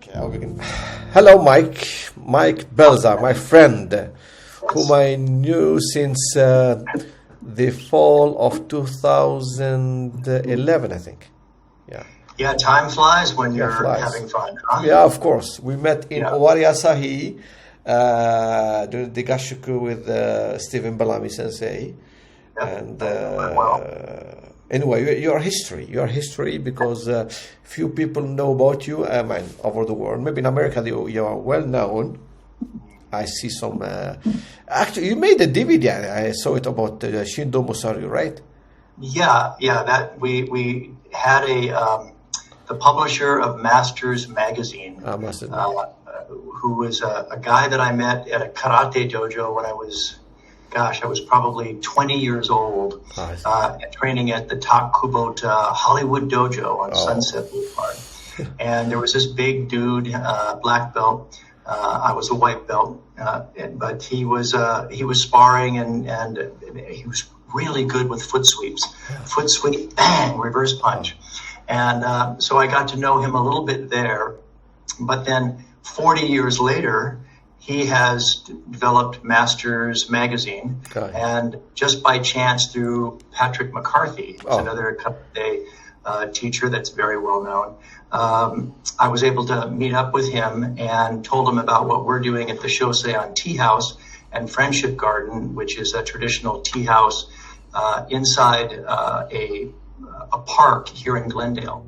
Okay, I'll begin. Hello, Mike. Mike Belzer, my friend, whom I knew since the fall of 2011, I think. Yeah. Yeah, time flies when you're having fun, huh? Yeah, of course. We met in Owari Asahi, during the Gashuku with Stephen Bellamy Sensei. And anyway, your history, because few people know about you, over the world. Maybe in America you are well known. I see some. Actually, you made a DVD. I saw it about Shindo Musaru, right? Yeah. That we had the publisher of Masters magazine, who was a guy that I met at a karate dojo when I was probably 20 years old, training at the Takubota Hollywood Dojo on Sunset Boulevard. And there was this big dude, black belt. I was a white belt, but he was sparring and he was really good with foot sweeps. Foot sweep, bang, reverse punch. And so I got to know him a little bit there. But then 40 years later, he has developed Masters magazine, and just by chance through Patrick McCarthy, another day teacher that's very well known, I was able to meet up with him and told him about what we're doing at the Shoseion Tea House and Friendship Garden, which is a traditional tea house inside a park here in Glendale.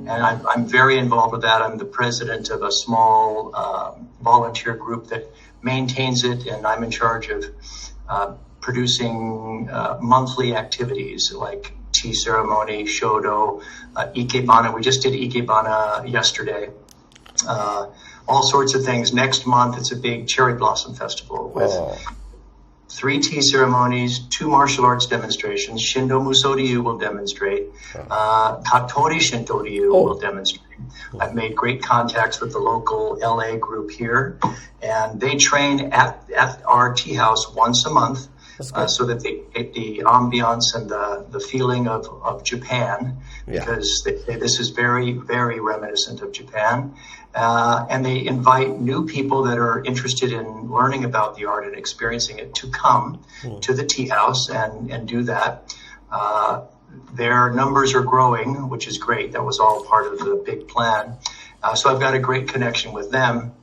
And I'm very involved with that. I'm the president of a small volunteer group that maintains it, and I'm in charge of producing monthly activities like tea ceremony, shodo, ikebana. We just did ikebana yesterday. All sorts of things. Next month, it's a big cherry blossom festival with 3 tea ceremonies, 2 martial arts demonstrations. Shindo Muso Ryu will demonstrate. Katori Shinto Ryu will demonstrate. I've made great contacts with the local LA group here, and they train at our tea house once a month, so that they get the ambiance and the feeling of Japan, because this is very, very reminiscent of Japan. And they invite new people that are interested in learning about the art and experiencing it to come to the tea house and do that. Their numbers are growing, which is great. That was all part of the big plan. So I've got a great connection with them.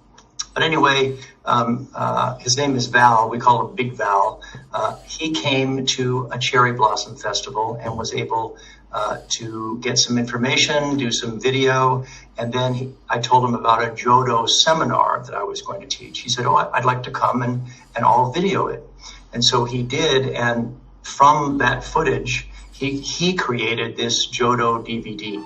But anyway, his name is Val. We call him Big Val. He came to a cherry blossom festival and was able to get some information, do some video, and then I told him about a Jodo seminar that I was going to teach. He said, I'd like to come and I'll video it. And so he did, and from that footage, he created this Jodo DVD.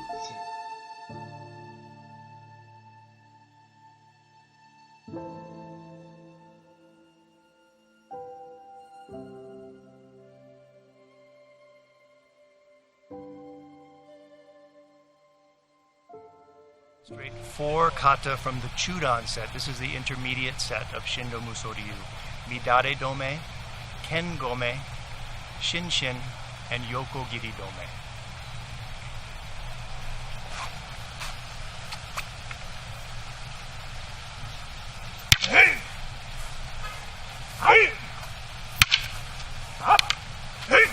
Straight 4 kata from the Chudan set. This is the intermediate set of Shindo Muso Ryu. Midare Dome, Ken Gome, Shin Shin, and Yoko Giri Dome. Hey! Hey! Up! Hey!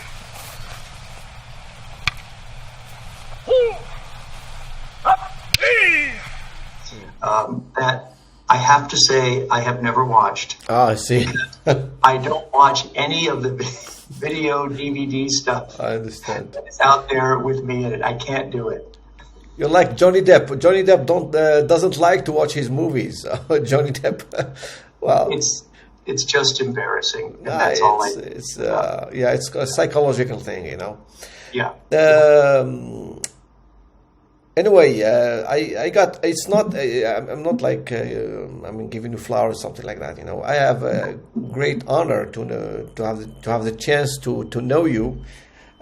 That I have to say I have never watched. I see. I don't watch any of the video DVD stuff. I understand. It's out there with me, and I can't do it. You're like Johnny Depp. Johnny Depp doesn't like to watch his movies. Johnny Depp. Well, it's just embarrassing, and that's all I. It's a psychological thing, you know. Yeah. Anyway, I got. It's not. I'm not like. Giving you flowers or something like that. You know, I have a great honor to have the chance to know you,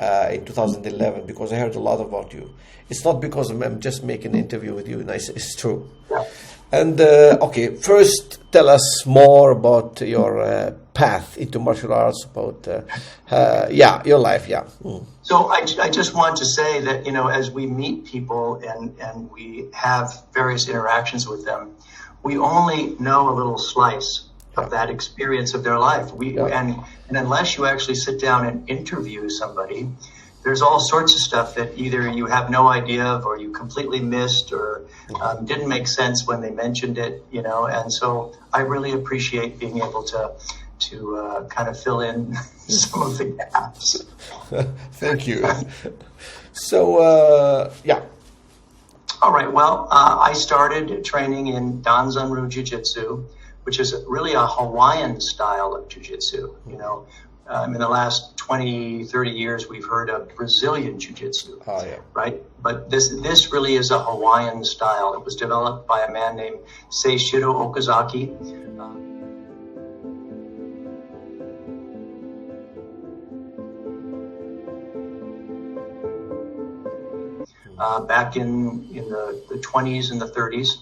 in 2011 because I heard a lot about you. It's not because I'm just making an interview with you. Nice, it's true. Yeah. And okay, first tell us more about your path into martial arts, about your life. Yeah. Mm. So I just want to say that, as we meet people and we have various interactions with them, we only know a little slice of that experience of their life. And unless you actually sit down and interview somebody, there's all sorts of stuff that either you have no idea of or you completely missed or didn't make sense when they mentioned it, and so I really appreciate being able to kind of fill in some of the gaps. Thank you. So, yeah. All right. Well, I started training in Danzan Jiu-Jitsu, which is really a Hawaiian style of Jiu-Jitsu. In the last 20, 30 years, we've heard of Brazilian Jiu-Jitsu, right? But this really is a Hawaiian style. It was developed by a man named Seishiro Okazaki. Back in the 20s and the 30s.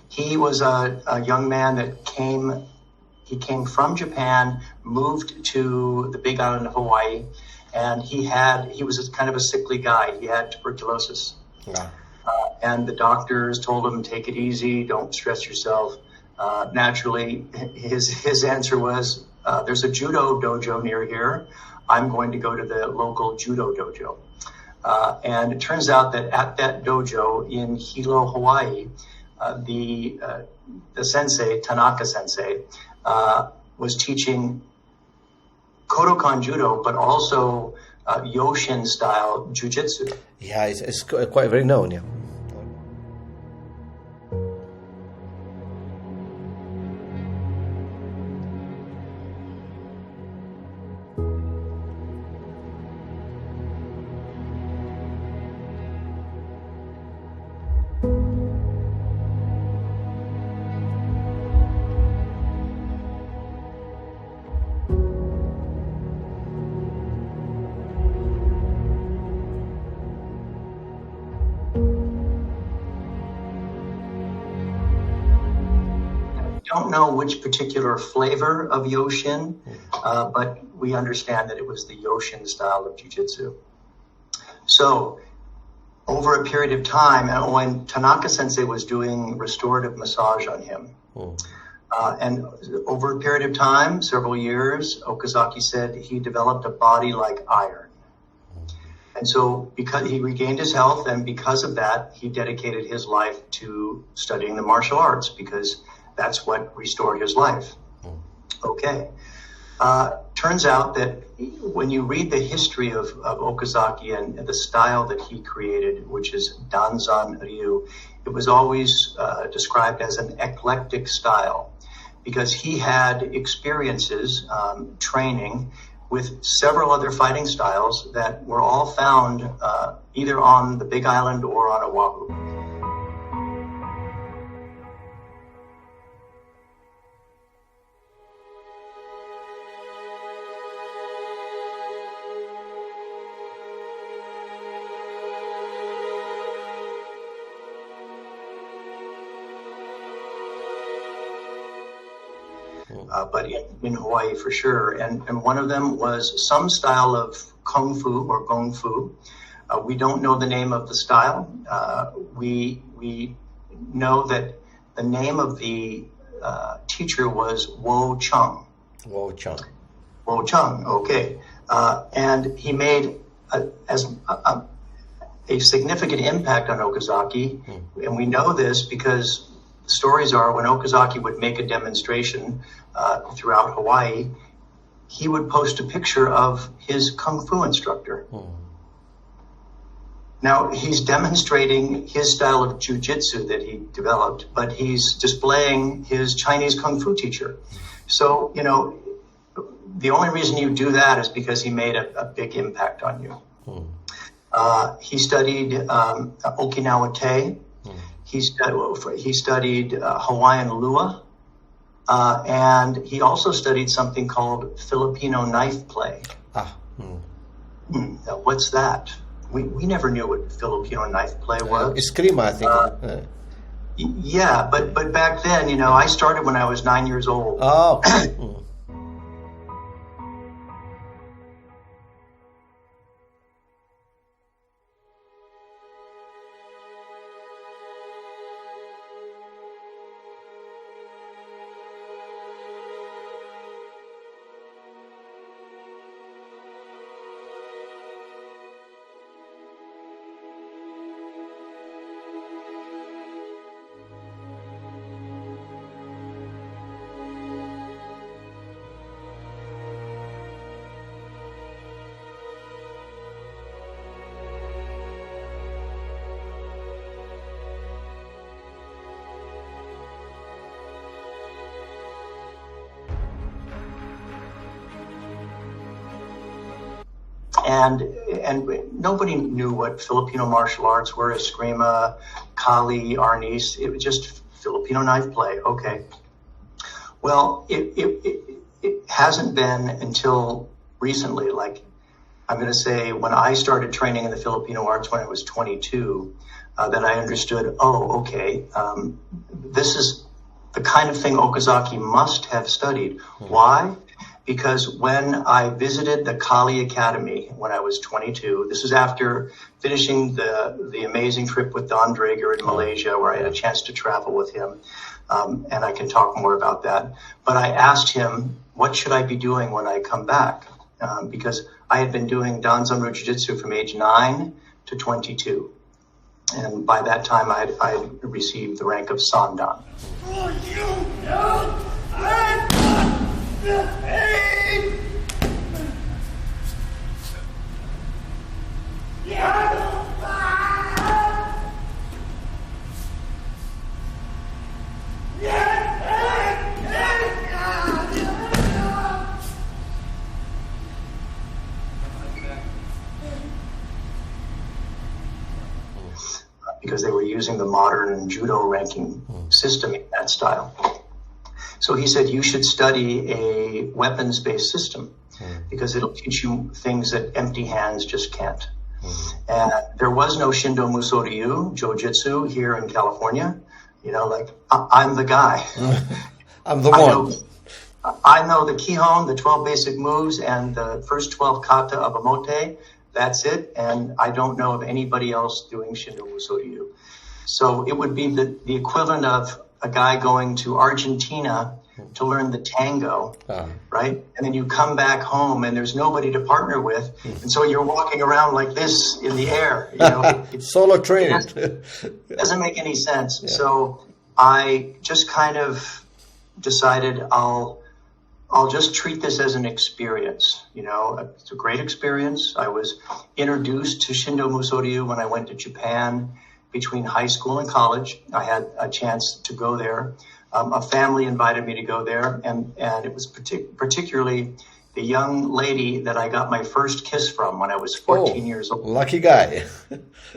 He was a young man that came from Japan, moved to the Big Island of Hawaii, and he was kind of a sickly guy. He had tuberculosis. Yeah. And the doctors told him, take it easy, don't stress yourself. Naturally, his answer was, there's a judo dojo near here. I'm going to go to the local judo dojo. And it turns out that at that dojo in Hilo, Hawaii, the sensei, Tanaka sensei, was teaching Kodokan Judo, but also Yoshin style Jiu-Jitsu. Yeah, it's quite very known, yeah. Don't know which particular flavor of Yoshin, but we understand that it was the Yoshin style of Jiu-Jitsu. So over a period of time, and when Tanaka sensei was doing restorative massage on him, and over a period of time, several years, Okazaki said he developed a body like iron. And so because he regained his health, and because of that, he dedicated his life to studying the martial arts, because that's what restored his life. Okay. Turns out that when you read the history of Okazaki and the style that he created, which is Danzan Ryu, it was always described as an eclectic style because he had experiences training with several other fighting styles that were all found either on the Big Island or on Oahu. But in Hawaii for sure. And one of them was some style of kung fu or gong fu. We don't know the name of the style. We know that the name of the teacher was Wo Chung. Wo Chung. Wo Chung, okay. And he made a significant impact on Okazaki. And we know this because the stories are when Okazaki would make a demonstration throughout Hawaii, he would post a picture of his kung fu instructor. Now, he's demonstrating his style of jiu-jitsu that he developed, but he's displaying his Chinese kung fu teacher. So, the only reason you do that is because he made a big impact on you. He studied Okinawa Te. He studied Hawaiian Lua. And he also studied something called Filipino knife play. What's that? We never knew what Filipino knife play was. Eskrima, I think. Yeah, but back then, I started when I was 9 years old. Oh. And nobody knew what Filipino martial arts were, Eskrima, Kali, Arnis. It was just Filipino knife play. Okay. Well, it hasn't been until recently, like I'm going to say when I started training in the Filipino arts when I was 22, that I understood, this is the kind of thing Okazaki must have studied. Why? Because when I visited the Kali Academy when I was 22, this is after finishing the amazing trip with Donn Draeger in Malaysia, where I had a chance to travel with him, and I can talk more about that. But I asked him, what should I be doing when I come back? Because I had been doing Danzan Jiu-Jitsu from age 9 to 22. And by that time, I received the rank of Sandan. Oh, you know, I the pain. Because they were using the modern judo ranking system in that style. So he said, you should study a weapons-based system because it'll teach you things that empty hands just can't. And there was no Shindo Muso Ryu, Jiu-Jitsu here in California. I'm the guy. I'm the one. I know the Kihon, the 12 basic moves, and the first 12 kata of a mote. That's it. And I don't know of anybody else doing Shindo Muso Ryu. So it would be the equivalent of a guy going to Argentina to learn the tango, right? And then you come back home and there's nobody to partner with. And so you're walking around like this in the air. Solo training. It doesn't make any sense. Yeah. So I just kind of decided I'll just treat this as an experience. It's a great experience. I was introduced to Shindo Muso Ryu when I went to Japan between high school and college. I had a chance to go there. A family invited me to go there, and it was particularly the young lady that I got my first kiss from when I was 14 years old. Lucky guy.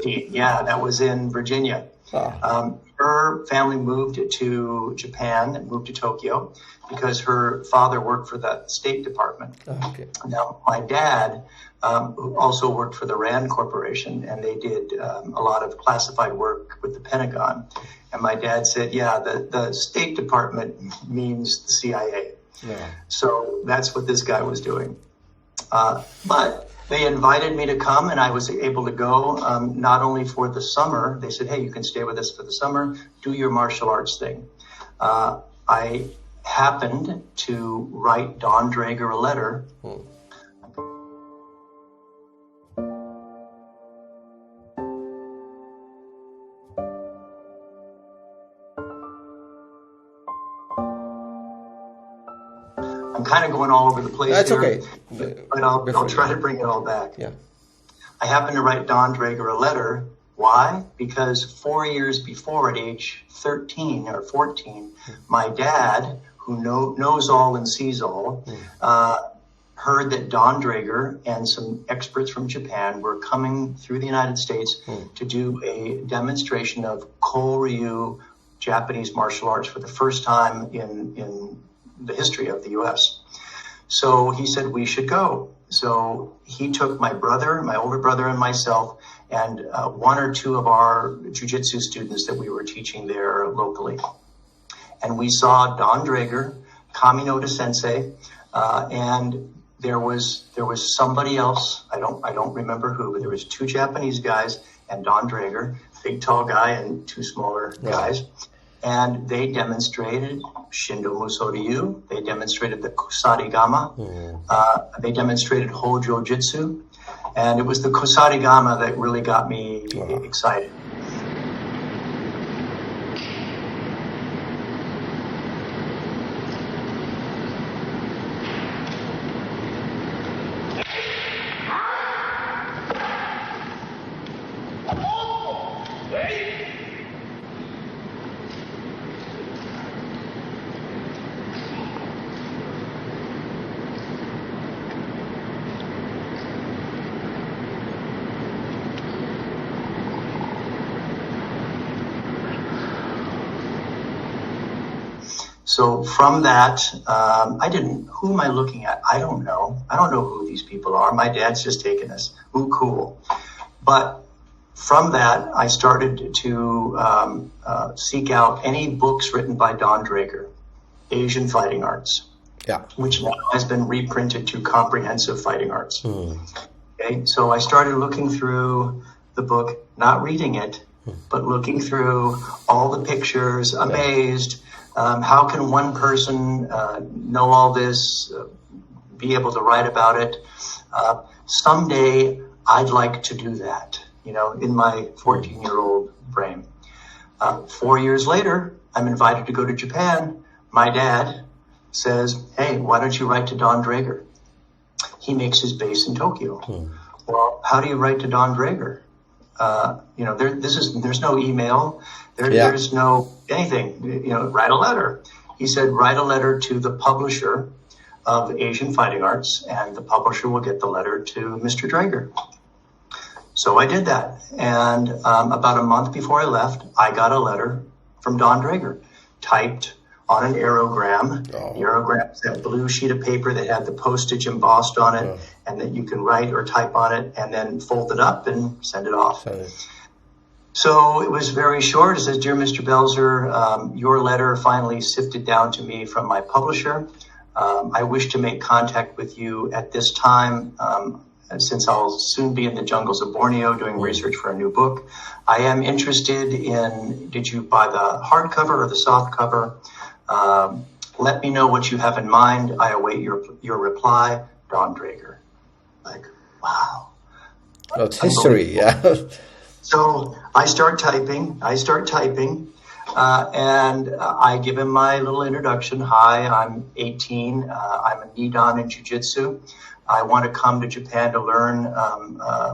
Yeah, that was in Virginia. Her family moved to Japan, moved to Tokyo, because her father worked for the State Department. Okay. Now, my dad also worked for the RAND Corporation, and they did a lot of classified work with the Pentagon. And my dad said, the State Department means the CIA. Yeah. So that's what this guy was doing. But they invited me to come, and I was able to go not only for the summer. They said, hey, you can stay with us for the summer, do your martial arts thing. I happened to write Donn Draeger a letter. I'm kind of going all over the place. That's here, okay. But I'll try to bring it all back. Yeah. I happened to write Donn Draeger a letter. Why? Because 4 years before, at age 13 or 14, my dad, who knows all and sees all, heard that Donn Draeger and some experts from Japan were coming through the United States to do a demonstration of Koryu Japanese martial arts for the first time in the history of the U.S. So he said we should go. So he took my older brother and myself, and one or two of our jiu-jitsu students that we were teaching there locally. And we saw Donn Draeger, Kaminoda Sensei, and there was somebody else. I don't remember who, but there was two Japanese guys and Donn Draeger, big tall guy and two smaller guys. And they demonstrated Shindo Muso Ryu. They demonstrated the Kusarigama. They demonstrated Hojo Jitsu. And it was the Kusarigama that really got me excited. So from that, who am I looking at? I don't know. I don't know who these people are. My dad's just taken us. Ooh, cool. But from that, I started to seek out any books written by Donn Draeger, Asian Fighting Arts, which now has been reprinted to Comprehensive Fighting Arts. Okay, so I started looking through the book, not reading it, but looking through all the pictures, amazed. How can one person know all this, be able to write about it? Someday I'd like to do that, in my 14-year-old brain. 4 years later, I'm invited to go to Japan. My dad says, hey, why don't you write to Donn Draeger? He makes his base in Tokyo. Well, how do you write to Donn Draeger? There's no email. There's no anything. Write a letter. He said, write a letter to the publisher of Asian Fighting Arts, and the publisher will get the letter to Mr. Draeger. So I did that, and about a month before I left, I got a letter from Donn Draeger, typed on an aerogram. The aerogram is that blue sheet of paper that had the postage embossed on it, and that you can write or type on it, and then fold it up and send it off. So it was very short. It says, Dear Mr. Belzer, your letter finally sifted down to me from my publisher. I wish to make contact with you at this time, since I'll soon be in the jungles of Borneo doing research for a new book. I am interested in, did you buy the hardcover or the soft cover? Let me know what you have in mind. I await your reply, Donn Draeger. Like, wow. Well, it's history, yeah. So I start typing, and I give him my little introduction. Hi, I'm 18. I'm a Nidan in Jiu-Jitsu. I want to come to Japan to learn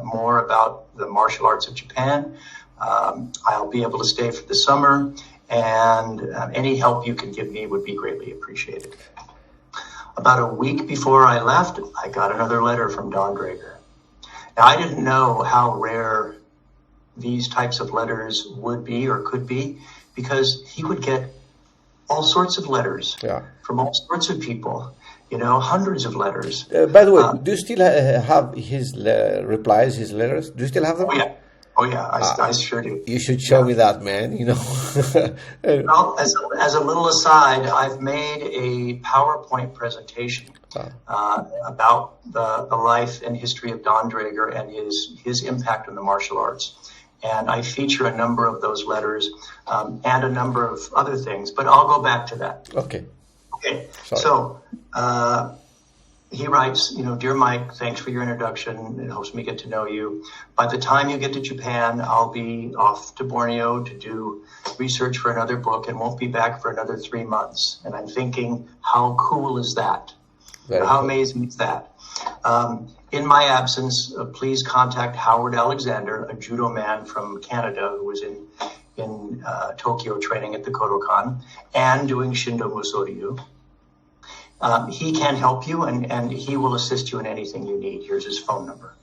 more about the martial arts of Japan. I'll be able to stay for the summer, and any help you can give me would be greatly appreciated. About a week before I left, I got another letter from Donn Draeger. Now, I didn't know how rare these types of letters would be or could be, because he would get all sorts of letters from all sorts of people, hundreds of letters. By the way, do you still have his replies, his letters? Do you still have them? Oh yeah, I sure do. You should show me that, man, Well, as a little aside, I've made a PowerPoint presentation about the life and history of Donn Draeger and his impact on the martial arts. And I feature a number of those letters and a number of other things, but I'll go back to that. Okay. Sorry. So he writes, Dear Mike, thanks for your introduction. It helps me get to know you. By the time you get to Japan, I'll be off to Borneo to do research for another book and won't be back for another 3 months. And I'm thinking, how cool is that? How amazing is that? In my absence, please contact Howard Alexander, a judo man from Canada who was in Tokyo training at the Kodokan and doing Shindo Muso Ryu. He can help you, and he will assist you in anything you need. Here's his phone number.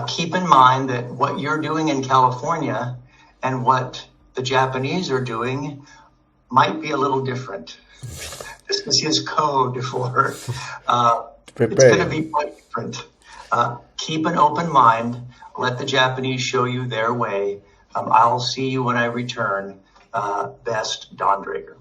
Keep in mind that what you're doing in California and what the Japanese are doing might be a little different. This is his code for... it's going to be different. Keep an open mind. Let the Japanese show you their way. I'll see you when I return. Best, Don Draeger.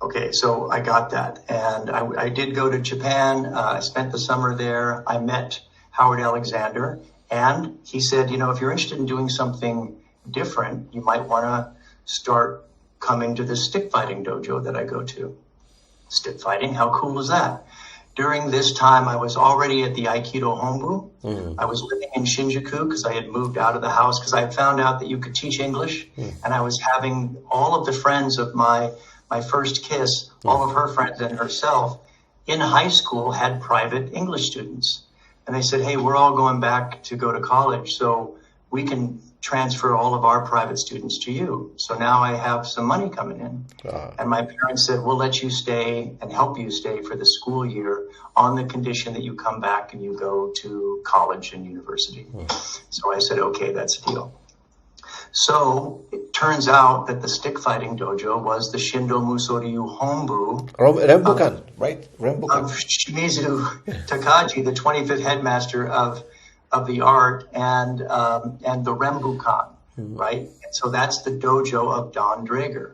Okay, so I got that. And I did go to Japan. I spent the summer there. I met Howard Alexander. And he said, you know, if you're interested in doing something different, you might want to start coming to the stick fighting dojo that I go to. Stick fighting, how cool is that? During this time, I was already at the Aikido Hombu. I was living in Shinjuku because I had moved out of the house because I had found out that you could teach English. And I was having all of the friends of my first kiss, all of her friends and herself in high school had private English students. And they said, hey, we're all going back to go to college, so we can transfer all of our private students to you. So now I have some money coming in. And my parents said, we'll let you stay and help you stay for the school year on the condition that you come back and you go to college and university. So I said, okay, that's a deal. So it turns out that the stick fighting dojo was the Shindo Muso Ryu Hombu. Rembukan, right? Rembukan. Of Shimizu Takagi, the 25th headmaster of the art, and the Rembukan, right? And so that's the dojo of Donn Draeger.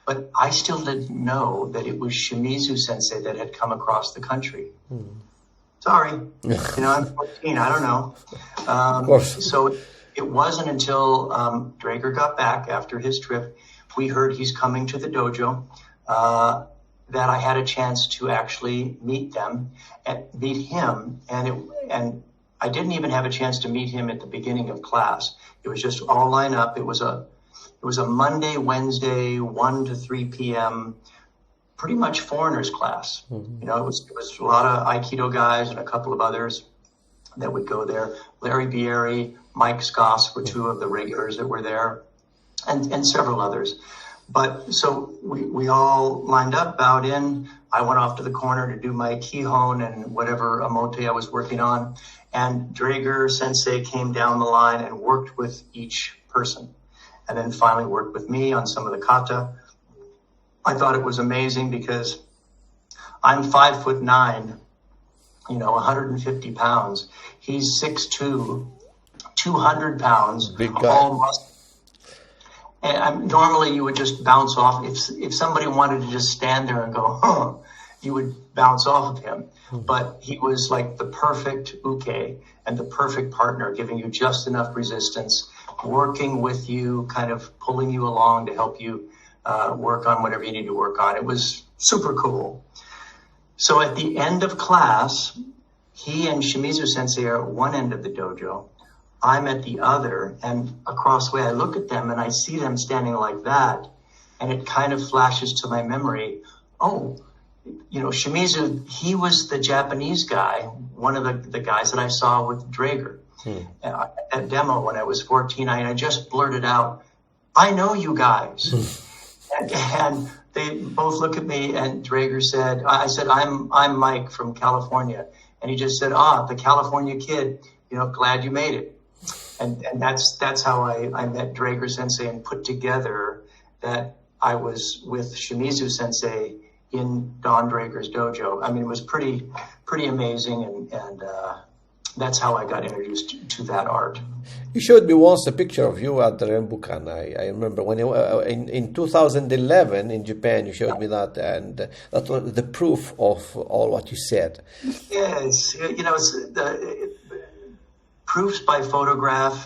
But I still didn't know that it was Shimizu Sensei that had come across the country. Sorry, I'm 14. I don't know. Of course. So it wasn't until Draeger got back after his trip, we heard he's coming to the dojo, that I had a chance to actually meet him. And I didn't even have a chance to meet him at the beginning of class. It was just all lined up. It was a Monday, Wednesday, 1 to 3 p.m., pretty much foreigners class. It was a lot of Aikido guys and a couple of others that would go there. Larry Bieri, Mike Skoss were two of the regulars that were there, and several others. But so we all lined up, bowed in. I went off to the corner to do my Kihon and whatever Amote I was working on. And Draeger Sensei came down the line and worked with each person. And then finally worked with me on some of the kata. I thought it was amazing because I'm 5'9", 150 pounds. He's 6'2", 200 pounds. Big guy. All muscle. And normally you would just bounce off. If somebody wanted to just stand there and go, huh, you would bounce off of him. But he was like the perfect uke and the perfect partner, giving you just enough resistance, working with you, kind of pulling you along to help you work on whatever you need to work on. It was super cool. So at the end of class, he and Shimizu Sensei are at one end of the dojo. I'm at the other, and across the way I look at them and I see them standing like that, and it kind of flashes to my memory, Shimizu, he was the Japanese guy, one of the guys that I saw with Draeger. At demo when I was 14, I just blurted out, I know you guys. and they both look at me, and Draeger said, I said, I'm Mike from California. And he just said, the California kid, glad you made it. And that's how I met Draeger Sensei and put together that I was with Shimizu Sensei in Donn Draeger's dojo. I mean, it was pretty amazing, and that's how I got introduced to that art. You showed me once a picture of you at the Rembukan. I remember when in 2011 in Japan, you showed me that, and that was the proof of all what you said. Yes, it's proofs by photograph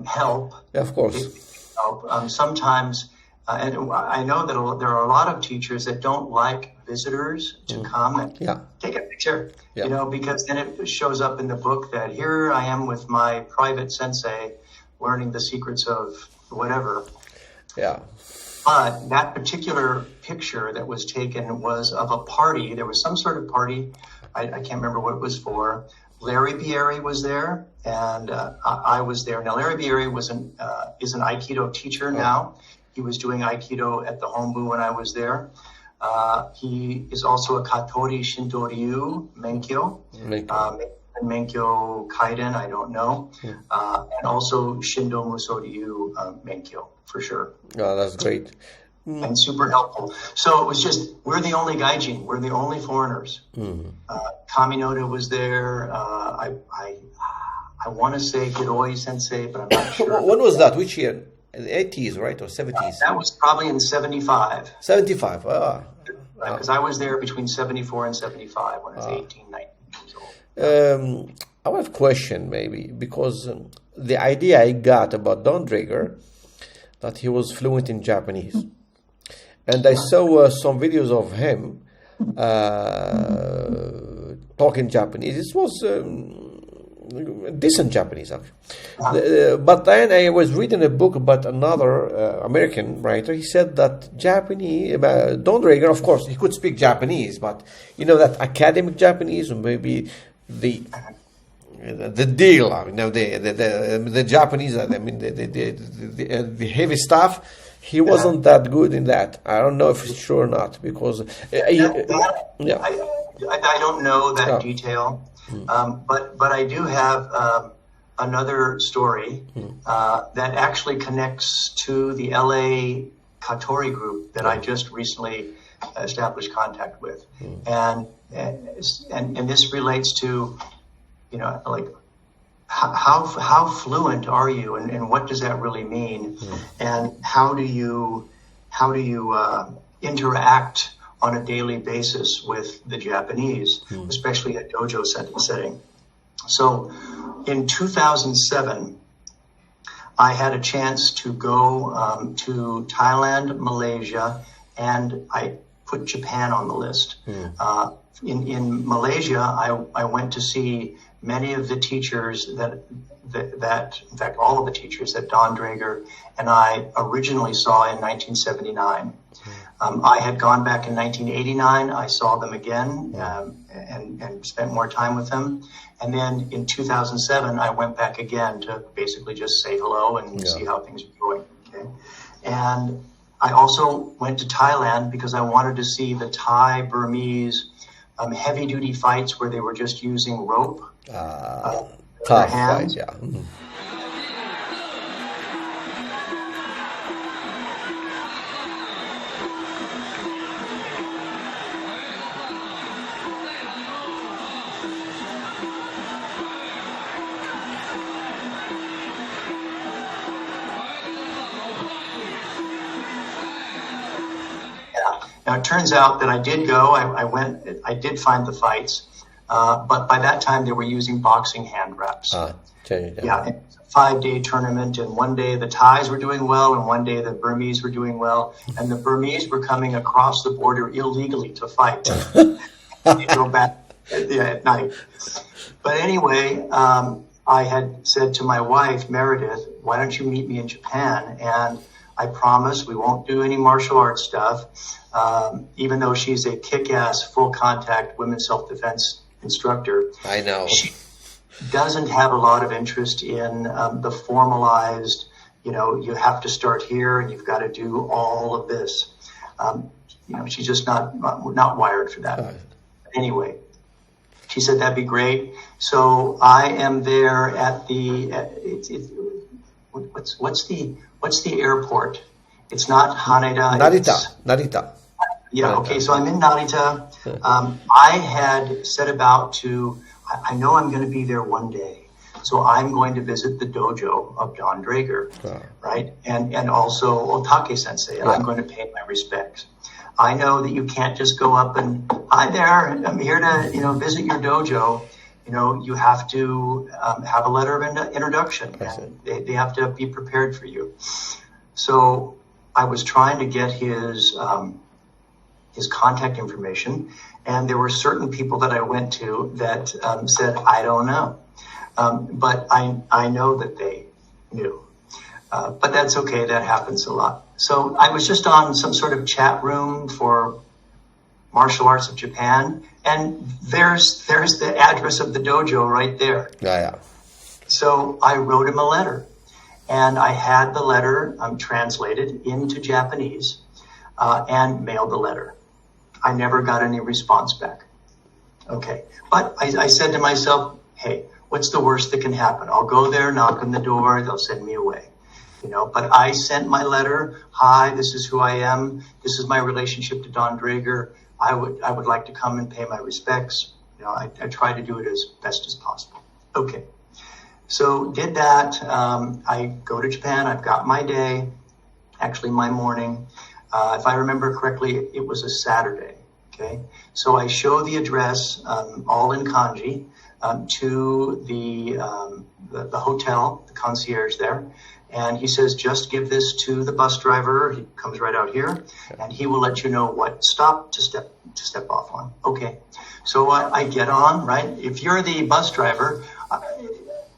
help. Of course. Help. Sometimes, and I know that there are a lot of teachers that don't like visitors to come and take a picture, because then it shows up in the book that here I am with my private sensei learning the secrets of whatever. Yeah. But that particular picture that was taken was of a party. There was some sort of party. I can't remember what it was for. Larry Bieri was there, and I was there. Now, Larry Bieri is an Aikido teacher now. He was doing Aikido at the Hombu when I was there. He is also a Katori Shindoryu Menkyo. Menkyo Kaiden, I don't know. And also Shindo Muso Ryu Menkyo, for sure. Oh, that's great. And super helpful. So it was just, we're the only gaijin. We're the only foreigners. Kaminoda was there. I want to say Hiroi Sensei, but I'm not sure. When was that? Which year? In the 80s, right? Or 70s? That was probably in 75. 75. Because I was there between 74 and 75 when I was 18, 19 years old. I have a question, maybe, because the idea I got about Don Draeger, that he was fluent in Japanese. And I saw some videos of him talking Japanese. It was decent Japanese, actually. But then I was reading a book about another American writer. He said that Japanese, Don Draeger, of course, he could speak Japanese, but that academic Japanese, or maybe the deal, the Japanese, the heavy stuff. He wasn't that good in that. I don't know if it's true or not, because I don't know that detail, but I do have another story that actually connects to the LA Katori group that I just recently established contact with, and this relates to like how fluent are you, and what does that really mean, and how do you interact on a daily basis with the Japanese, especially at dojo setting. So in 2007, I had a chance to go to Thailand, Malaysia, and I put Japan on the list. In Malaysia, I went to see many of the teachers that in fact, all of the teachers that Donn Draeger and I originally saw in 1979. I had gone back in 1989. I saw them again and spent more time with them. And then in 2007, I went back again to basically just say hello and see how things were going. Okay? And I also went to Thailand because I wanted to see the Thai-Burmese heavy-duty fights where they were just using rope. Tough fights, yeah. Now, it turns out that I did go. I did find the fights, but by that time they were using boxing hand wraps. Yeah, it was a 5-day tournament, and one day the Thais were doing well, and one day the Burmese were doing well, and the Burmese were coming across the border illegally to fight. They go back at night. But anyway, I had said to my wife, Meredith, why don't you meet me in Japan? And I promise we won't do any martial arts stuff, even though she's a kick-ass, full-contact women's self-defense instructor. I know. She doesn't have a lot of interest in the formalized, you have to start here and you've got to do all of this. She's just not wired for that. Anyway, she said that'd be great. So I am there at what's the airport? It's not Haneda. Narita. Yeah. Okay. So I'm in Narita. I had set about I know I'm going to be there one day, so I'm going to visit the dojo of Donn Draeger, right? And also Otake Sensei, and I'm going to pay my respects. I know that you can't just go up and, hi there, I'm here to, visit your dojo. You have to have a letter of introduction. And they have to be prepared for you. So I was trying to get his contact information, and there were certain people that I went to that said, I don't know. But I know that they knew. But that's okay. That happens a lot. So I was just on some sort of chat room for Martial Arts of Japan, and there's the address of the dojo right there. Yeah. So I wrote him a letter, and I had the letter translated into Japanese and mailed the letter. I never got any response back. Okay. But I said to myself, hey, what's the worst that can happen? I'll go there, knock on the door, they'll send me away. But I sent my letter. Hi, this is who I am. This is my relationship to Don Draeger. I would like to come and pay my respects. I try to do it as best as possible. Okay. So did that. I go to Japan. I've got my day, actually my morning. If I remember correctly, it was a Saturday. Okay. So I show the address, all in kanji, to the hotel, the concierge there. And he says, just give this to the bus driver. He comes right out here, and he will let you know what stop to step off on. Okay. So I get on, right? If you're the bus driver,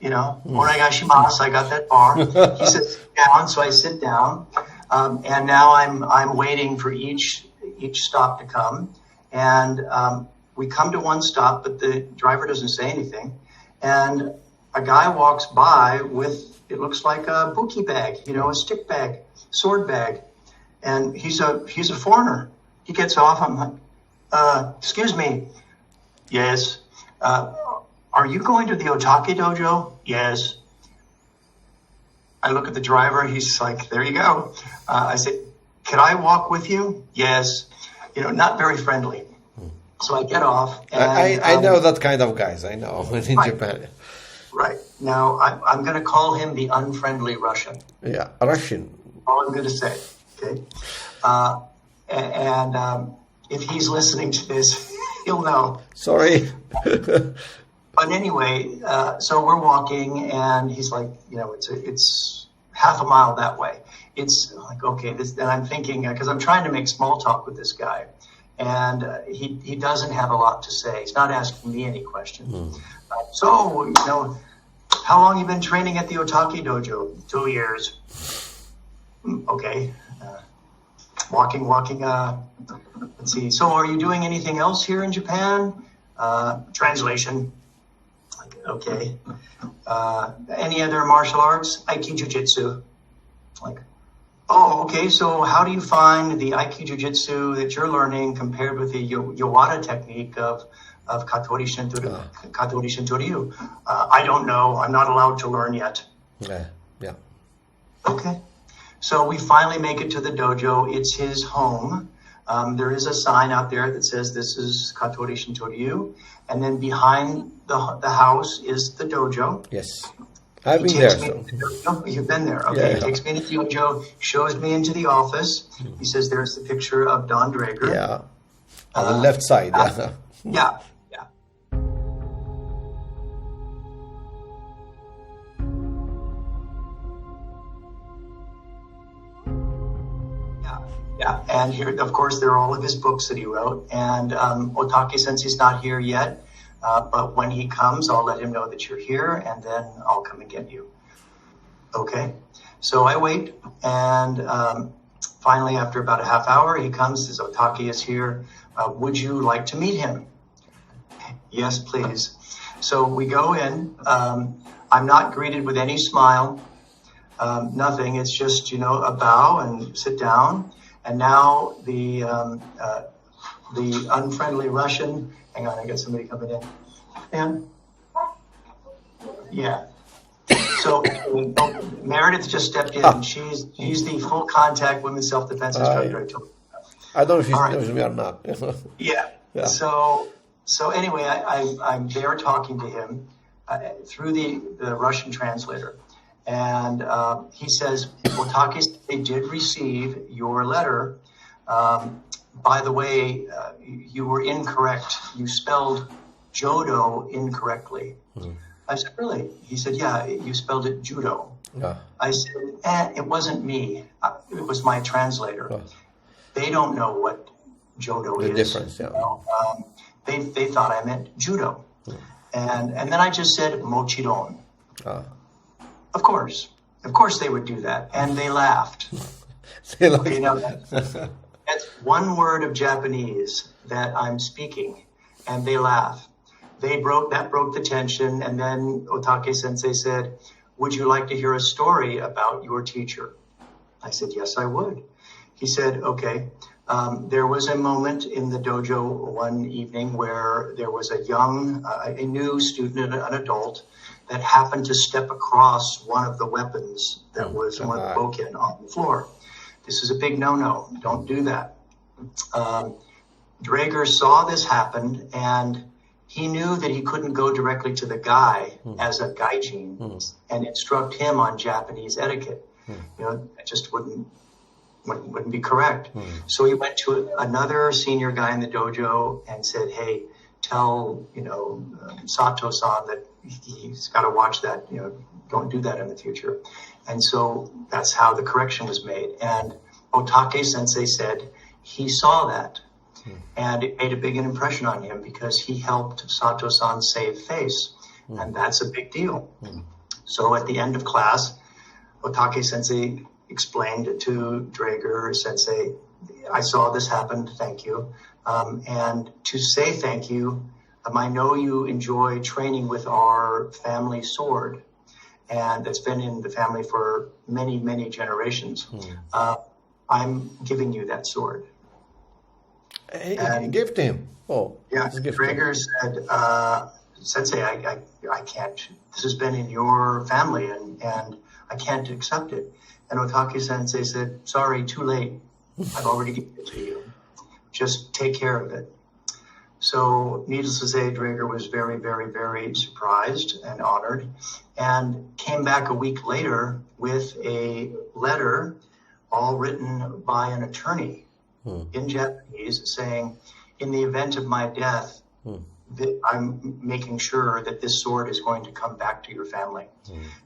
onegaishimasu, I got that bar. He says, sit down. So I sit down. And now I'm waiting for each stop to come. And we come to one stop, but the driver doesn't say anything. And a guy walks by with, it looks like a buki bag, a stick bag, sword bag. And he's a foreigner. He gets off. I'm like, excuse me. Yes. Are you going to the Otake dojo? Yes. I look at the driver. He's like, there you go. I said, can I walk with you? Yes. Not very friendly. So I get off. And, I know that kind of guys. I know in right. Japan. Right. Now, I'm going to call him the unfriendly Russian. Yeah, Russian. All I'm going to say. Okay. And if he's listening to this, he'll know. Sorry. But anyway, so we're walking, and he's like, it's half a mile that way. It's like, okay, and I'm thinking, because I'm trying to make small talk with this guy, and he doesn't have a lot to say. He's not asking me any questions. So, how long you been training at the Otake dojo? 2 years. Okay. Walking. Let's see. So are you doing anything else here in Japan? Translation. Okay. Any other martial arts? Aikido Jitsu. Like, oh, okay. So how do you find the Aikido Jitsu that you're learning compared with the Yowada technique of Katori Shintoryu? I don't know. I'm not allowed to learn yet. Yeah. Okay. So we finally make it to the dojo. It's his home. There is a sign out there that says this is Katori Shintoryu. And then behind the house is the dojo. Yes. I've been there. So. You've been there. Okay. Yeah. He takes me into the dojo, shows me into the office. He says there's the picture of Don Draeger. Yeah. On the left side. Yeah. Yeah, and here, of course, there are all of his books that he wrote. And Otake Sensei's not here yet, but when he comes, I'll let him know that you're here, and then I'll come and get you. Okay, so I wait, and finally, after about a half hour, he comes, says, Otake is here. Would you like to meet him? Yes, please. So we go in. I'm not greeted with any smile, nothing. It's just, a bow and sit down. And now the unfriendly Russian. Hang on, I got somebody coming in. And yeah. So Meredith just stepped in. She's the full contact women's self-defense instructor. I don't know if she knows me or not. Yeah. So anyway, I'm there talking to him through the Russian translator. And he says, Otake, they did receive your letter. By the way, you were incorrect. You spelled Jodo incorrectly. I said, really? He said, yeah, you spelled it judo. I said, it wasn't me. It was my translator. They don't know what Jodo is. The difference, yeah. They thought I meant judo. And then I just said, mochiron. Of course they would do that, and they laughed. That's one word of Japanese that I'm speaking, and they laugh. That broke the tension, and then Otake Sensei said, "Would you like to hear a story about your teacher?" I said, "Yes, I would." He said, "Okay, There was a moment in the dojo one evening where there was a new student, an adult, that happened to step across one of the weapons that was one of the bokken on the floor. This is a big no-no. Don't do that. Draeger saw this happen, and he knew that he couldn't go directly to the guy as a gaijin and instruct him on Japanese etiquette. It just wouldn't be correct. So he went to another senior guy in the dojo and said, hey, tell, Sato-san that he's got to watch that, don't do that in the future. And so that's how the correction was made. And Otake sensei said he saw that. And it made a big impression on him because he helped Sato-san save face. And that's a big deal. So at the end of class, Otake sensei explained to Draeger sensei, I saw this happen, thank you. And to say thank you, I know you enjoy training with our family sword, and that's been in the family for many, many generations. I'm giving you that sword. And gift him. Oh, yeah. Draeger said, Sensei, I can't. This has been in your family, and I can't accept it. And Otake Sensei said, sorry, too late. I've already given it to you. Just take care of it. So needless to say, Draeger was very, very, very surprised and honored, and came back a week later with a letter all written by an attorney in Japanese saying, in the event of my death, that I'm making sure that this sword is going to come back to your family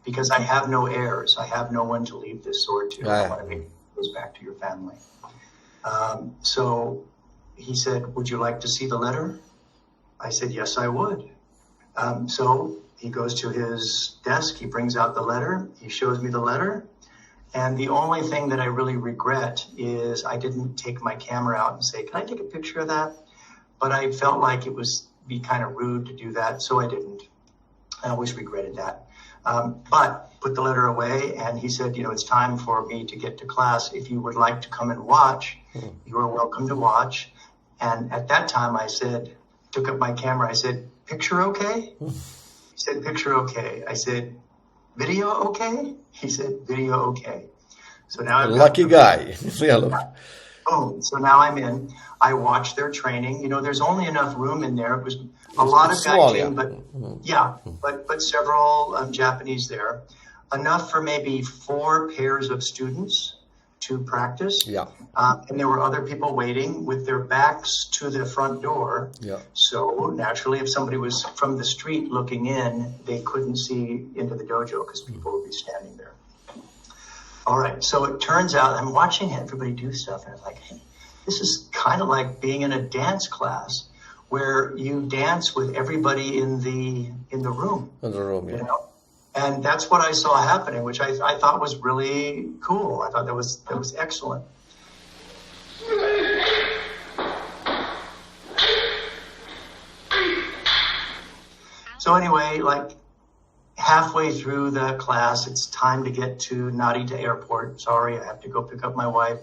because I have no heirs. I have no one to leave this sword to. I want to make it goes back to your family. So he said, would you like to see the letter? I said, yes, I would. So he goes to his desk. He brings out the letter. He shows me the letter. And the only thing that I really regret is I didn't take my camera out and say, can I take a picture of that? But I felt like it was be kind of rude to do that, so I didn't. I always regretted that. But put the letter away, and he said, it's time for me to get to class. If you would like to come and watch, you are welcome to watch. And at that time, I said, took up my camera. I said, picture okay? He said, picture okay. I said, video okay? He said, video okay. So now I've lucky guy. Boom. So now I'm in. I watched their training. There's only enough room in there. It was a lot of gaijin, but several Japanese there. Enough for maybe 4 pairs of students to practice. Yeah. And there were other people waiting with their backs to the front door. Yeah. So naturally, if somebody was from the street looking in, they couldn't see into the dojo because people would be standing there. All right. So it turns out I'm watching everybody do stuff, and it's like, hey, this is kind of like being in a dance class where you dance with everybody in the room. In the room, yeah. And that's what I saw happening, which I thought was really cool. I thought that was excellent. So anyway, like halfway through the class, it's time to get to Narita Airport. Sorry, I have to go pick up my wife.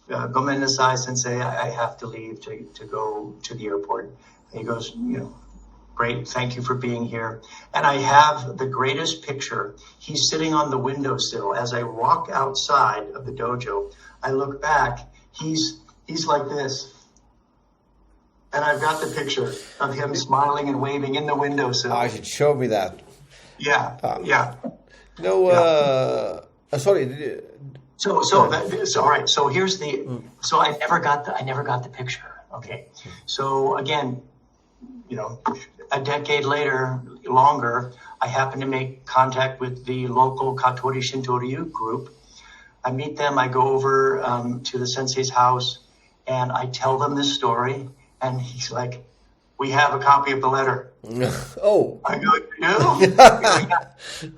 Gomen nasai, sensei, I have to leave to go to the airport. And he goes, great, thank you for being here. And I have the greatest picture. He's sitting on the windowsill. As I walk outside of the dojo, I look back. He's like this. And I've got the picture of him smiling and waving in the windowsill. I should show me that. Yeah, yeah. No, sorry. So all right. So here's the. So I never got the picture. Okay. So again, a decade later, longer, I happen to make contact with the local Katori Shinto-ryu group. I meet them. I go over to the sensei's house, and I tell them this story. And he's like, "We have a copy of the letter." Oh. I go, "No."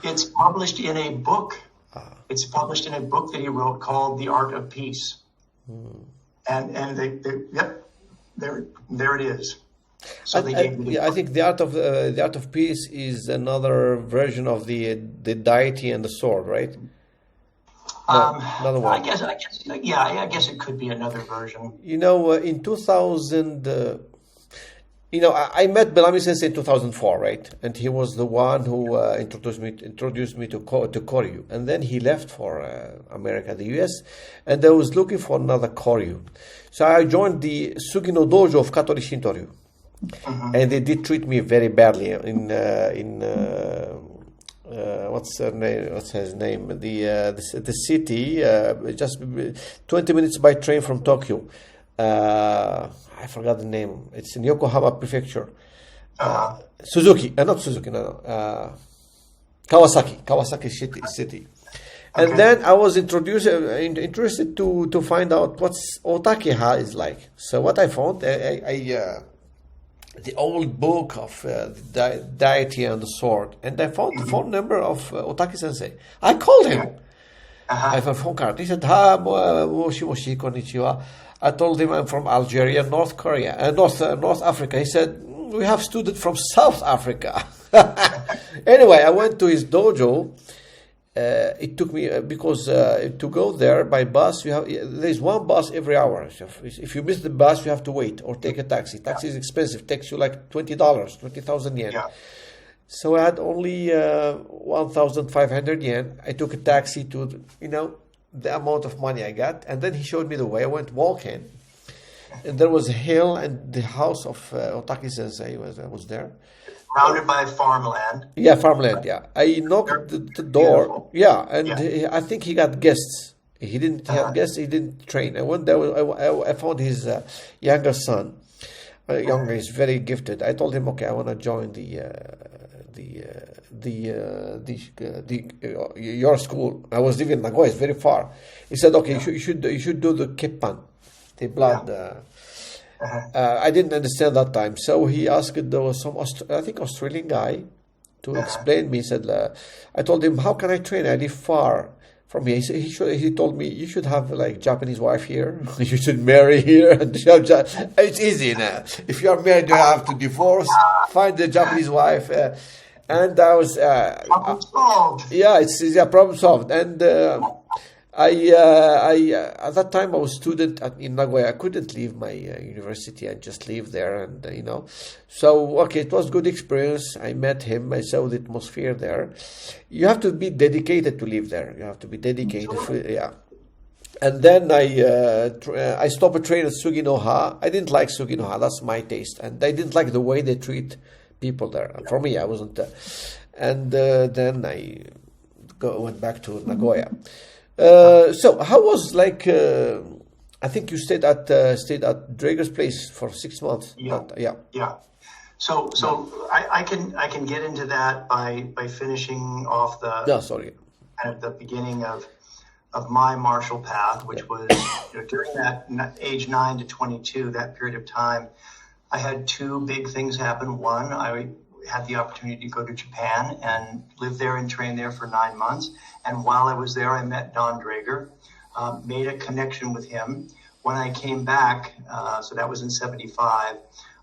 It's published in a book. It's published in a book that he wrote called The Art of Peace. And they yep, there it is. So they gave me I think the art of peace is another version of the deity and the sword, right? Another one. I guess, yeah, I guess it could be another version. In 2000, I met Bellamy Sensei in 2004, right? And he was the one who introduced me to Koryu. And then he left for America, the US, and I was looking for another Koryu. So I joined the Sugino Dojo of Katori Shintoryu. And they did treat me very badly what's his name? The city, just 20 minutes by train from Tokyo. I forgot the name. It's in Yokohama Prefecture. Suzuki, not Suzuki, no. Kawasaki city. And then I was interested to find out what's Otake is like. So what I found, the old book of the deity and the sword, and I found the phone number of Otake Sensei. I called him. I have a phone card. He said, moshi moshi, konnichiwa. I told him I'm from Algeria, North Africa. He said, we have students from South Africa. Anyway, I went to his dojo. It took me, because to go there by bus, there's one bus every hour. If you miss the bus, you have to wait or take a taxi. Taxi is expensive. Takes you like $20, 20,000 yen. Yeah. So I had only 1,500 yen. I took a taxi to, the amount of money I got. And then he showed me the way. I went walking. And there was a hill, and the house of Otake Sensei was there. Surrounded by farmland. Yeah, farmland, yeah. I knocked the door. Beautiful. Yeah, and I think he got guests. He didn't have guests, he didn't train. I went there, I found his younger son. Younger, he's very gifted. I told him, okay, I want to join your school. I was living in Nagoya, it's very far. He said, okay, you should do the kippan, the blood. I didn't understand that time, so he asked some Australian guy to explain me. He said, I told him, how can I train? I live far from here. He told me, you should have like Japanese wife here. You should marry here. It's easy now. If you are married, you have to divorce, find a Japanese wife. And I was problem solved. Yeah, it's problem solved. And I at that time I was a student in Nagoya. I couldn't leave my university and just live there, and So okay, it was good experience. I met him. I saw the atmosphere there. You have to be dedicated to live there. You have to be dedicated. Yeah. And then I stopped a train at Suginoha. I didn't like Suginoha. That's my taste, and I didn't like the way they treat people there. And for me, I wasn't. And then I went back to Nagoya. So how was I think you stayed at Draeger's place for 6 months. Yeah. So I can get into that by finishing off the kind of the beginning of my martial path, which was during that age 9 to 22, that period of time, I had two big things happen. One, I had the opportunity to go to Japan and live there and train there for 9 months. And while I was there, I met Donn Draeger, made a connection with him. When I came back, so that was in 75,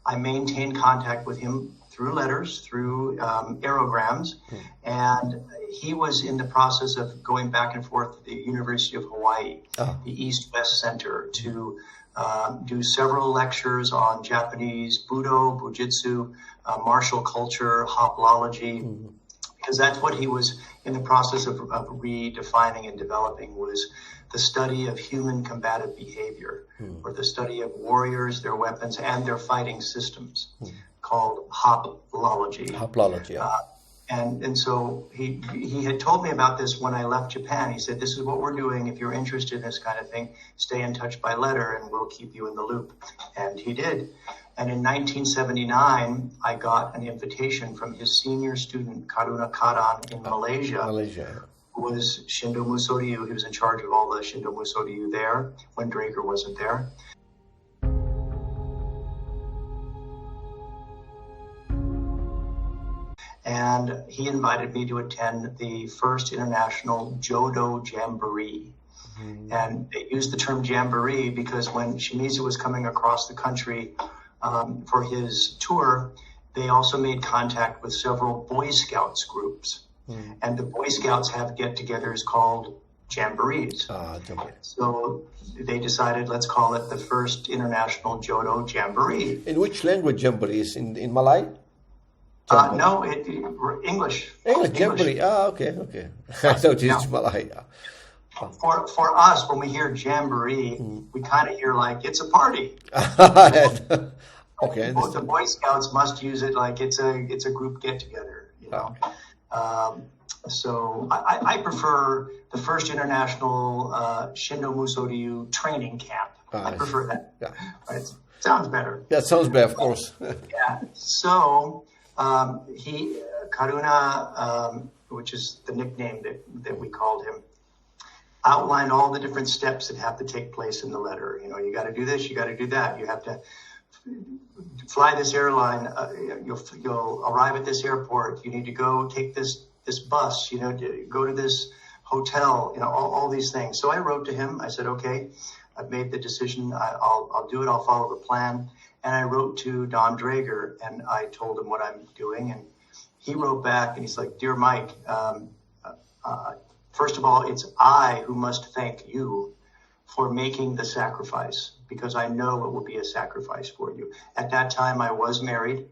I maintained contact with him through letters, through aerograms. And he was in the process of going back and forth to the University of Hawaii, the East-West Center, to do several lectures on Japanese Budo, Bujitsu, martial culture, Hoplology, because that's what he was in the process of redefining and developing, was the study of human combative behavior, or the study of warriors, their weapons, and their fighting systems, called Hoplology. Hoplology, yeah. And so he had told me about this when I left Japan. He said, this is what we're doing. If you're interested in this kind of thing, stay in touch by letter and we'll keep you in the loop. And he did. And in 1979, I got an invitation from his senior student, Karuna Karan, in Malaysia, who was Shindo Muso Ryu. He was in charge of all the Shindo Muso Ryu there when Draeger wasn't there. And he invited me to attend the first international Jodo Jamboree. And they used the term jamboree because when Shimizu was coming across the country for his tour, they also made contact with several Boy Scouts groups. And the Boy Scouts have get-togethers called jamborees. Jamboree. So they decided, let's call it the first international Jodo Jamboree. In which language Jamboree is? In Malay? No, English. English Jamboree. Okay. I thought it's Malay. For us, when we hear Jamboree, we kind of hear like it's a party. Okay. The Boy Scouts must use it like it's a group get together. You know. So I prefer the first international Shindo Muso Ryu training camp. I prefer that. Yeah. Right? Sounds better. Yeah, it sounds better, of course. Yeah. So Karuna, which is the nickname that we called him, outlined all the different steps that have to take place in the letter. You know, you got to do this, you got to do that. You have to fly this airline. You'll arrive at this airport. You need to go take this bus. You know, go to this hotel. You know, all these things. So I wrote to him. I said, okay, I've made the decision. I'll do it. I'll follow the plan. And I wrote to Don Draeger, and I told him what I'm doing. And he wrote back, and he's like, "Dear Mike, first of all, it's I who must thank you for making the sacrifice, because I know it will be a sacrifice for you." At that time, I was married.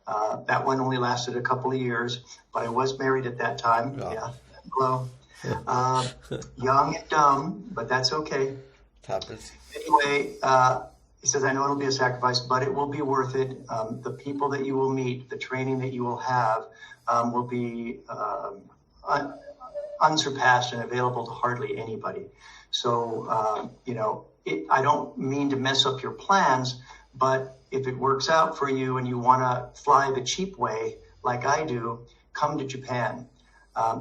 That one only lasted a couple of years, but I was married at that time. Yeah. Hello. Young and dumb, but that's okay. It happens. Anyway, he says, I know it'll be a sacrifice, but it will be worth it. The people that you will meet, the training that you will have will be unsurpassed and available to hardly anybody. So, you know, I don't mean to mess up your plans, but if it works out for you and you want to fly the cheap way, like I do, come to Japan.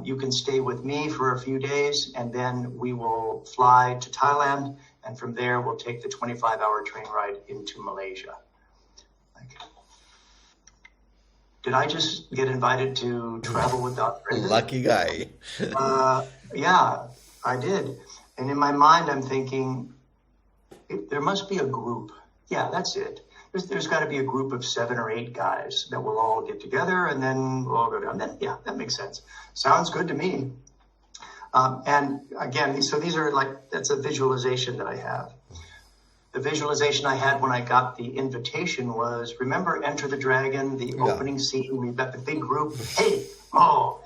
You can stay with me for a few days, and then we will fly to Thailand, and from there we'll take the 25-hour train ride into Malaysia. Did I just get invited to travel with Don Draeger? Lucky guy. Yeah, I did. And in my mind, I'm thinking, there must be a group. Yeah, that's it. There's got to be a group of 7 or 8 guys that will all get together, and then we'll all go down. Yeah, that makes sense. Sounds good to me. And again, so these are like, that's a visualization that I have. The visualization I had when I got the invitation was, remember Enter the Dragon, the opening scene, we've got the big group, hey, oh,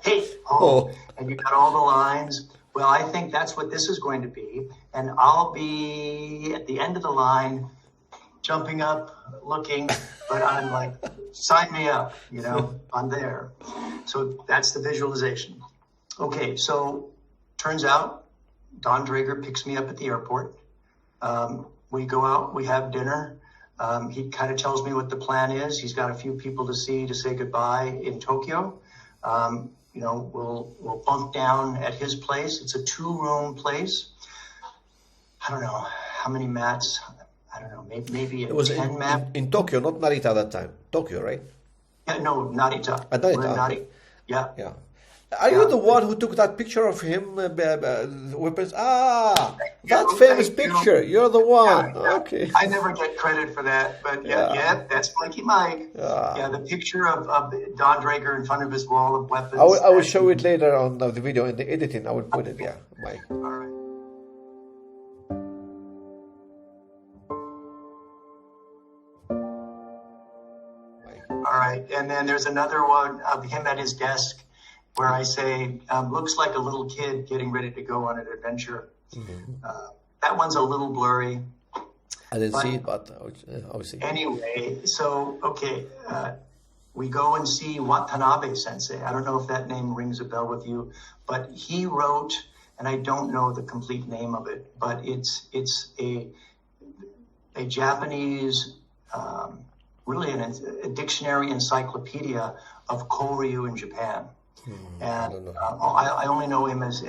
and you got all the lines. Well, I think that's what this is going to be. And I'll be at the end of the line, jumping up, looking, but I'm like, sign me up, you know, I'm there. So that's the visualization. Okay, so turns out Don Draeger picks me up at the airport. We go out, we have dinner. He kind of tells me what the plan is. He's got a few people to see to say goodbye in Tokyo. You know, we'll bunk down at his place. It's a 2-room place. I don't know how many mats. I don't know, maybe it was 10 mats. In Tokyo, not Narita that time. Tokyo, right? Yeah, no, Narita. Narita. Yeah. Yeah. Are you the one who took that picture of him weapons? That famous picture. You're the one. Yeah. Okay. I never get credit for that, but yeah, that's Mikey Mike. Yeah, the picture of Don Draeger in front of his wall of weapons. I will show it later on the video in the editing. I will put it. Yeah, Mike. All right. All right, and then there's another one of him at his desk, where I say, looks like a little kid getting ready to go on an adventure. Mm-hmm. That one's a little blurry. I didn't see it, but I was seeing. Anyway, so, okay, we go and see Watanabe Sensei. I don't know if that name rings a bell with you, but he wrote, and I don't know the complete name of it, but it's a Japanese, really a dictionary encyclopedia of Koryu in Japan. And I only know him as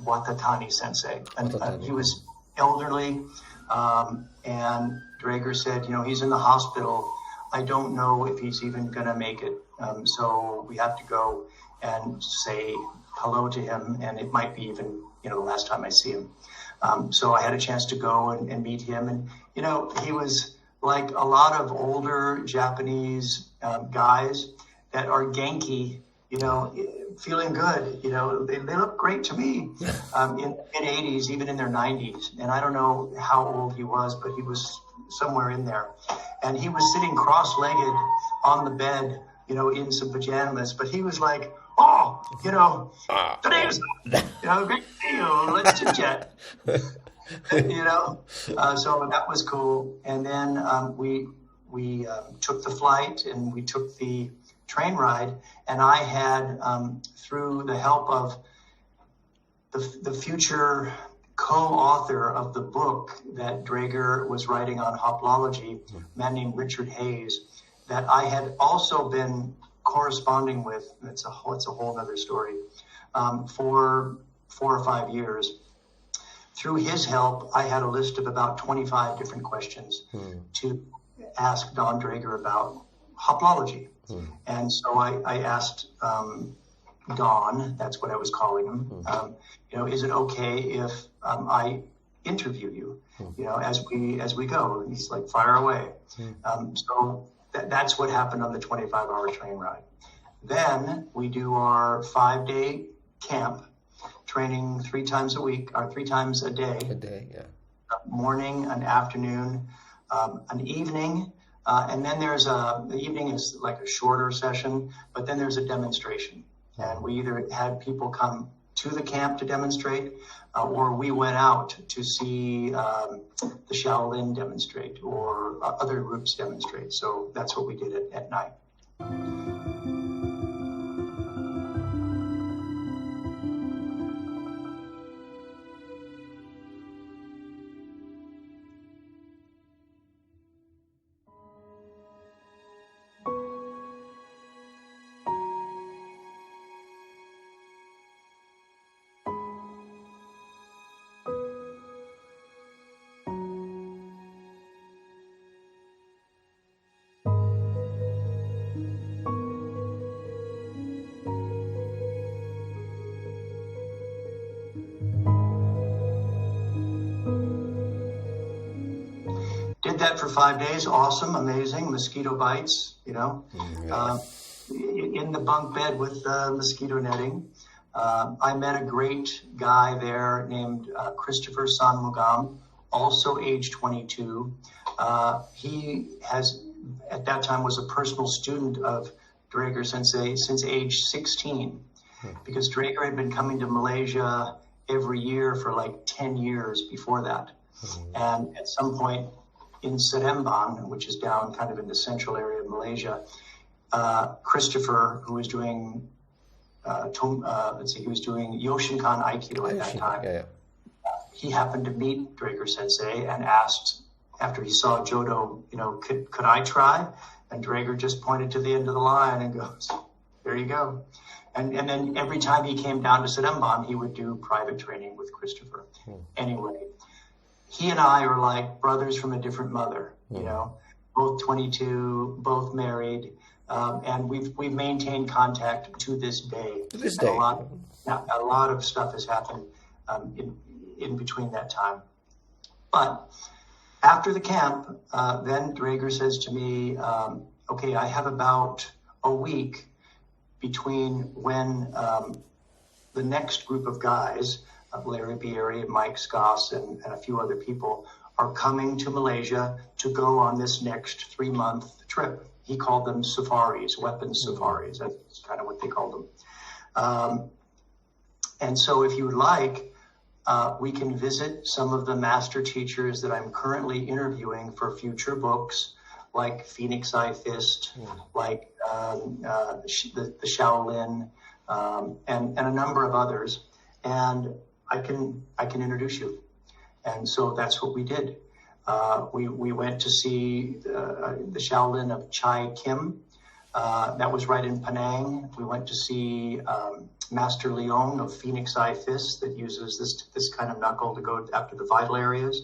Watatani Sensei. And he was elderly, and Draeger said, you know, he's in the hospital. I don't know if he's even going to make it. So we have to go and say hello to him, and it might be even, you know, the last time I see him. So I had a chance to go and meet him. And, you know, he was like a lot of older Japanese guys that are Genki, you know, feeling good. You know, they look great to me in mid-80s, even in their 90s. And I don't know how old he was, but he was somewhere in there. And he was sitting cross-legged on the bed, you know, in some pajamas. But he was like, oh, you know, today's, you know, great to see you. Let's chit-chat. You know, so that was cool. And then we took the flight and we took the train ride, and I had, through the help of the future co-author of the book that Draeger was writing on Hoplology, a man named Richard Hayes, that I had also been corresponding with. It's a whole other story, for 4 or 5 years. Through his help, I had a list of about 25 different questions to ask Donn Draeger about Hoplology. And so I asked Donn, that's what I was calling him, you know, is it okay if I interview you, you know, as we go? And he's like, fire away. So that's what happened on the 25-hour train ride. Then we do our 5-day camp, training 3 times a week, or 3 times a day. A day, yeah. Morning, an afternoon, an evening, and then the evening is like a shorter session, but then there's a demonstration. And we either had people come to the camp to demonstrate, or we went out to see the Shaolin demonstrate or other groups demonstrate. So that's what we did at night. Did that for 5 days. Awesome, amazing. Mosquito bites, you know, in the bunk bed with mosquito netting. I met a great guy there named Christopher Sanmugam, also age 22. He has, at that time, was a personal student of Draeger Sensei since age 16, because Draeger had been coming to Malaysia every year for like 10 years before that. And at some point, in Seremban, which is down kind of in the central area of Malaysia, Christopher, who was doing, he was doing Yoshinkan Aikido at that time. He happened to meet Draeger Sensei and asked, after he saw Jodo, you know, could I try? And Draeger just pointed to the end of the line and goes, there you go. And then every time he came down to Seremban, he would do private training with Christopher. Anyway, he and I are like brothers from a different mother, you know, both 22, both married, and we've maintained contact to this day. To this day. A lot of stuff has happened in between that time. But after the camp, then Draeger says to me, okay, I have about a week between when the next group of guys, Larry Bieri, Mike Skoss, and a few other people, are coming to Malaysia to go on this next 3-month trip. He called them safaris, weapons safaris. That's kind of what they called them. And so if you would like, we can visit some of the master teachers that I'm currently interviewing for future books, like Phoenix Eye Fist, like the Shaolin, and a number of others. And I can introduce you. And so that's what we did. We went to see the Shaolin of Chai Kim. That was right in Penang. We went to see Master Leong of Phoenix Eye Fist that uses this kind of knuckle to go after the vital areas.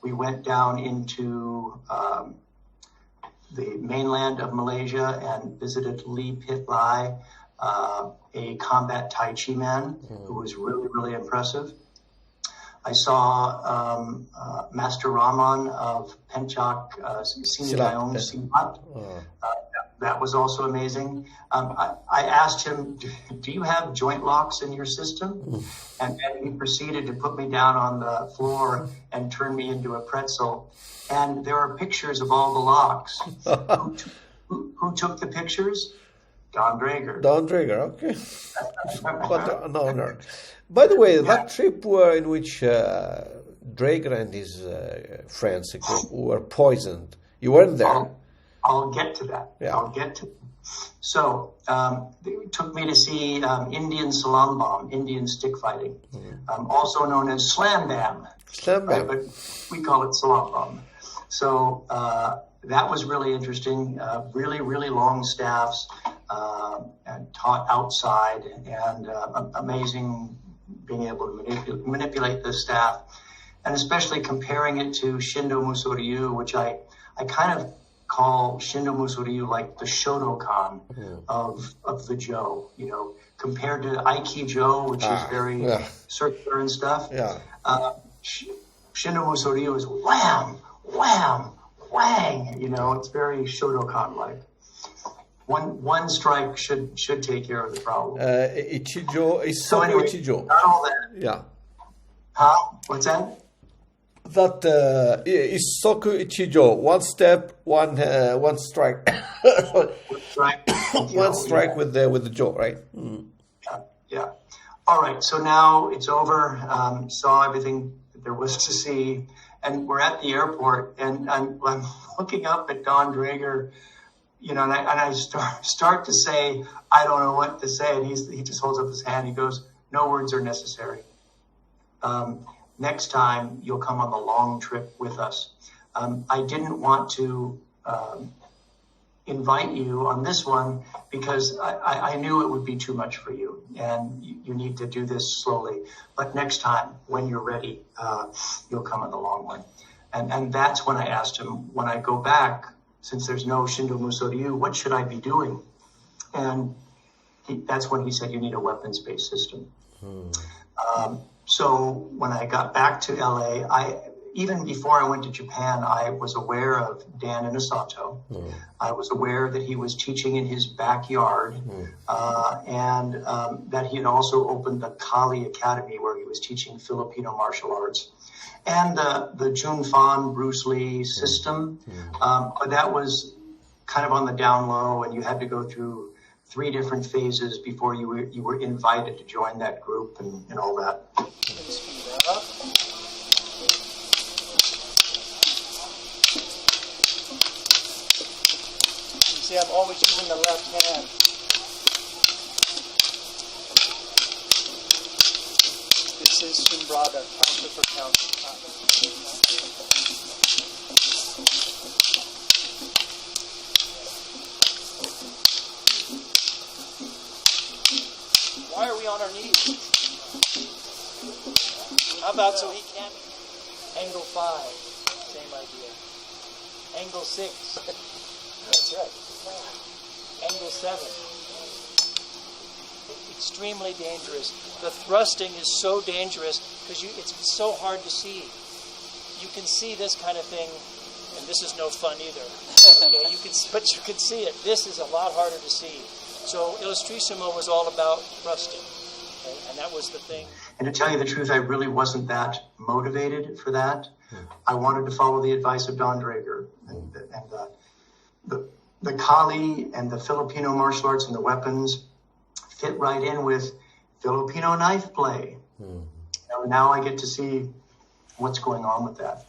We went down into the mainland of Malaysia and visited Lee Pit Lai, a combat Tai Chi man who was really, really impressive. I saw Master Raman of Penchak Sinigayong Silat, that was also amazing. I asked him, do you have joint locks in your system? And he proceeded to put me down on the floor and turn me into a pretzel. And there are pictures of all the locks. Who took the pictures? Donn Draeger. Don Draeger, okay. What an honor. By the way, that trip in which Draeger and his friends were poisoned, you weren't there. I'll get to that. Yeah. I'll get to. So they took me to see Indian salam bomb, Indian stick fighting, also known as slam bam. Slam bam. Right? But we call it salam bomb. So that was really interesting. Really, really long staffs and taught outside, and amazing being able to manipulate the staff, and especially comparing it to Shindo Muso Ryu, which I kind of call Shindo Muso Ryu like the Shotokan of the Jo, you know, compared to Aiki Jo, which is very circular and stuff. Yeah. Shindo Muso Ryu is wham, wham, wang, you know, it's very Shotokan-like. One strike should take care of the problem. Ichijo is so anyway, Ichijo. Not all that. Yeah. Huh? What's that? That is Soku Ichijo. One step, one strike. One strike with the jaw, right? Mm. Yeah. All right. So now it's over. Saw everything that there was to see, and we're at the airport, and I'm looking up at Don Draeger, you know, and I start to say, I don't know what to say, and he just holds up his hand. He goes, "No words are necessary. Next time you'll come on the long trip with us." I didn't want to invite you on this one because I knew it would be too much for you, and you need to do this slowly. But next time, when you're ready, you'll come on the long one. And that's when I asked him, when I go back, since there's no Shindo Muso Ryu, what should I be doing? And that's when he said, you need a weapons-based system. So when I got back to LA, even before I went to Japan, I was aware of Dan Inosato. I was aware that he was teaching in his backyard, and that he had also opened the Kali Academy where he was teaching Filipino martial arts. And the Jun Fan Bruce Lee system, but that was kind of on the down low, and you had to go through 3 different phases before you were invited to join that group and all that. You see, I'm always using the left hand. This is Sumbrada, counter for counter. Why are we on our knees? How about so he can't? Angle 5, same idea. Angle 6, that's right. Angle 7. Extremely dangerous. The thrusting is so dangerous because it's so hard to see. You can see this kind of thing, and this is no fun either. Okay, but you can see it. This is a lot harder to see. So Illustrissimo was all about thrusting, okay? And that was the thing. And to tell you the truth, I really wasn't that motivated for that. I wanted to follow the advice of Donn Draeger, and the Kali and the Filipino martial arts and the weapons fit right in with Filipino knife play. Now I get to see what's going on with that.